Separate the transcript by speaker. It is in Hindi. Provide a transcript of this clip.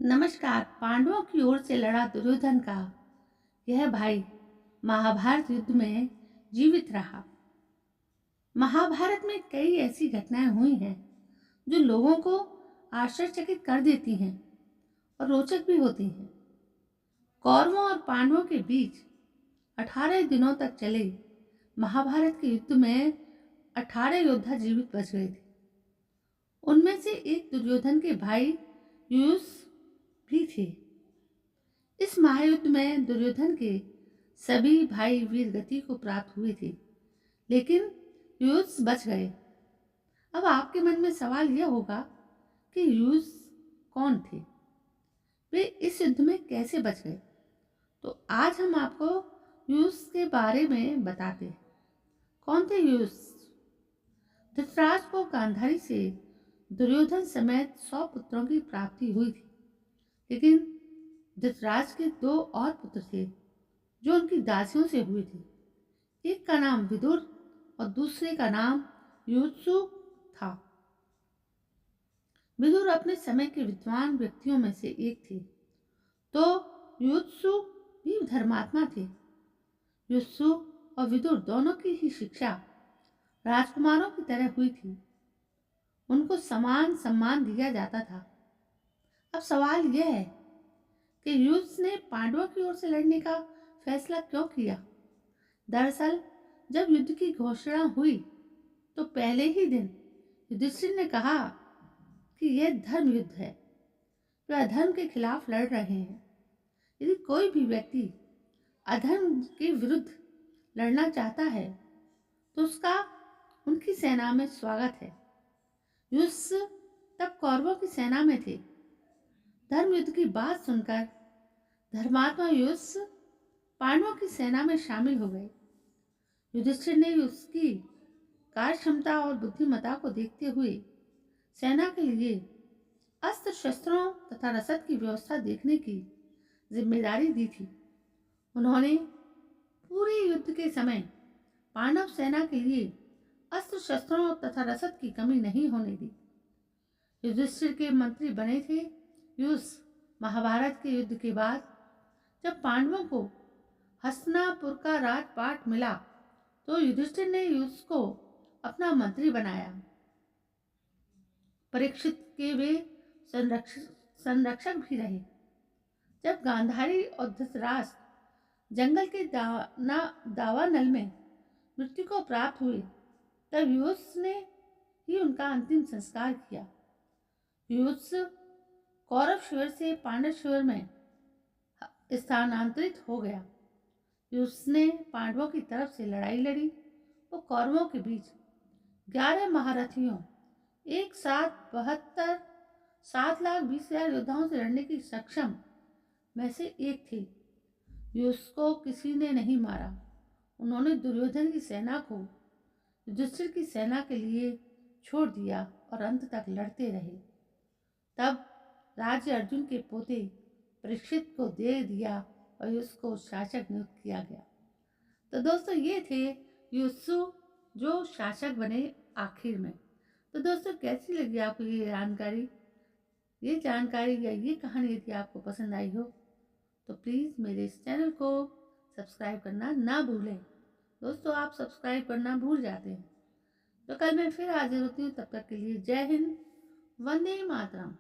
Speaker 1: नमस्कार। पांडवों की ओर से लड़ा दुर्योधन का यह भाई महाभारत युद्ध में जीवित रहा। महाभारत में कई ऐसी घटनाएं हुई हैं जो लोगों को आश्चर्यचकित कर देती हैं और रोचक भी होती हैं। कौरवों और पांडवों के बीच 18 दिनों तक चले महाभारत के युद्ध में 18 योद्धा जीवित बच गए थे। उनमें से एक दुर्योधन के भाई युयुत्सु भी थे। इस महायुद्ध में दुर्योधन के सभी भाई वीर गति को प्राप्त हुए थे, लेकिन युयुत्सु बच गए। अब आपके मन में सवाल यह होगा कि युयुत्सु कौन थे, वे इस युद्ध में कैसे बच गए। तो आज हम आपको युयुत्सु के बारे में बताते हैं। कौन थे युयुत्सु? धृतराष्ट्र को गांधारी से दुर्योधन समेत 100 पुत्रों की प्राप्ति हुई थी, लेकिन धृतराष्ट्र के 2 और पुत्र थे जो उनकी दासियों से हुए थे। एक का नाम विदुर और दूसरे का नाम युयुत्सु था। विदुर अपने समय के विद्वान व्यक्तियों में से एक थे, तो युयुत्सु भी धर्मात्मा थे। युयुत्सु और विदुर दोनों की ही शिक्षा राजकुमारों की तरह हुई थी। उनको समान सम्मान दिया जाता था। अब सवाल यह है कि युयुत्सु ने पांडवों की ओर से लड़ने का फैसला क्यों किया। दरअसल जब युद्ध की घोषणा हुई तो पहले ही दिन युधिष्ठिर ने कहा कि यह धर्म युद्ध है, वे अधर्म के खिलाफ लड़ रहे हैं। यदि कोई भी व्यक्ति अधर्म के विरुद्ध लड़ना चाहता है तो उसका उनकी सेना में स्वागत है। युयुत्सु तब कौरवों की सेना में थे। धर्म युद्ध की बात सुनकर धर्मात्मा युयुत्सु पांडवों की सेना में शामिल हो गए। युधिष्ठिर ने उसकी कार्य क्षमता और बुद्धिमत्ता को देखते हुए सेना के लिए अस्त्र शस्त्रों तथा रसद की व्यवस्था देखने की जिम्मेदारी दी थी। उन्होंने पूरे युद्ध के समय पांडव सेना के लिए अस्त्र शस्त्रों तथा रसद की कमी नहीं होने दी। युधिष्ठिर के मंत्री बने थे युयुत्सु। महाभारत के युद्ध के बाद जब पांडवों को हस्तिनापुर का राजपाट मिला तो युधिष्ठिर ने युयुत्सु को अपना मंत्री बनाया। परीक्षित के वे संरक्षक भी रहे। जब गांधारी और धृतराष्ट्र जंगल के दावानल में मृत्यु को प्राप्त हुए तब युयुत्सु ने ही उनका अंतिम संस्कार किया। युयुत्सु कौरव शिविर से पांडव शिविर में स्थानांतरित हो गया। युयुत्सु ने पांडवों की तरफ से लड़ाई लड़ी। वो कौरवों के बीच 11 महारथियों एक साथ 7,20,000 योद्धाओं से लड़ने की सक्षम में से एक थे। युयुत्सु को किसी ने नहीं मारा। उन्होंने दुर्योधन की सेना को युधिष्ठिर की सेना के लिए छोड़ दिया और अंत तक लड़ते रहे। तब राज्य अर्जुन के पोते परीक्षित को दे दिया और उसको शासक नियुक्त किया गया। तो दोस्तों ये थे युयुत्सु जो शासक बने आखिर में। तो दोस्तों कैसी लगी आपको ये जानकारी या ये कहानी यदि आपको पसंद आई हो तो प्लीज़ मेरे इस चैनल को सब्सक्राइब करना ना भूलें। दोस्तों आप सब्सक्राइब करना भूल जाते हैं। तो कल मैं फिर हाजिर होती हूँ। तब तक के लिए जय हिंद, वंदे मातरम।